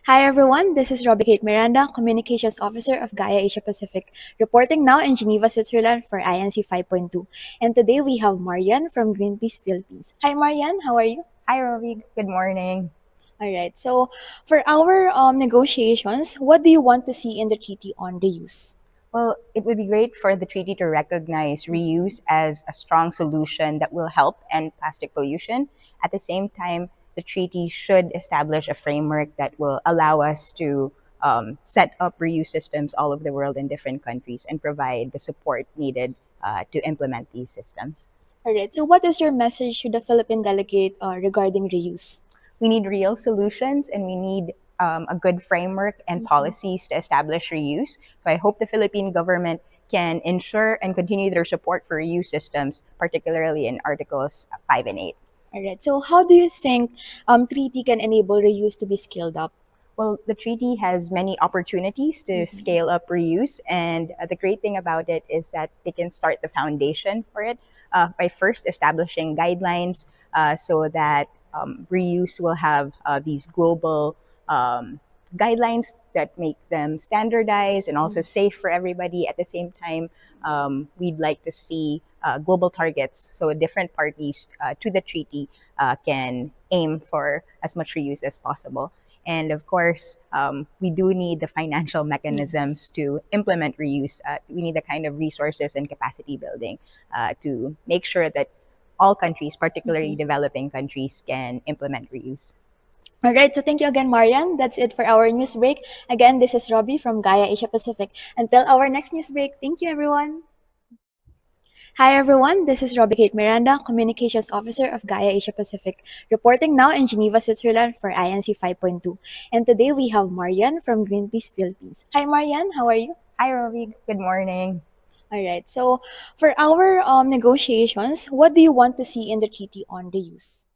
Hi everyone, this is Robi Miranda, Communications Officer of GAIA Asia Pacific, reporting now in Geneva, Switzerland for INC 5.2. And today we have Marian from Greenpeace Philippines. Hi Marian, how are you? Hi, Robi. Good morning. Alright, so for our negotiations, what do you want to see in the treaty on reuse? Well, it would be great for the treaty to recognize reuse as a strong solution that will help end plastic pollution. At the same time, the treaty should establish a framework that will allow us to set up reuse systems all over the world in different countries and provide the support needed to implement these systems. Alright, so what is your message to the Philippine delegate regarding reuse? We need real solutions and we need a good framework and policies to establish reuse. So I hope the Philippine government can ensure and continue their support for reuse systems, particularly in Articles 5 and 8. Alright, so how do you think treaty can enable reuse to be scaled up? Well, the treaty has many opportunities to scale up reuse, and the great thing about it is that they can start the foundation for it by first establishing guidelines so that reuse will have these global guidelines that make them standardized and also safe for everybody. At the same time, we'd like to see global targets so different parties to the treaty can aim for as much reuse as possible. And of course, we do need the financial mechanisms to implement reuse. We need the kind of resources and capacity building to make sure that all countries, particularly developing countries, can implement reuse. Alright, so thank you again, Marian. That's it for our news break. Again, this is Robbie from GAIA Asia Pacific. Until our next news break, thank you, everyone. Hi, everyone. This is Robi Miranda, Communications Officer of GAIA Asia Pacific, reporting now in Geneva, Switzerland for INC 5.2. And today we have Marian from Greenpeace Philippines. Hi, Marian. How are you? Hi, Robi. Good morning. Alright, so for our negotiations, what do you want to see in the treaty on reuse?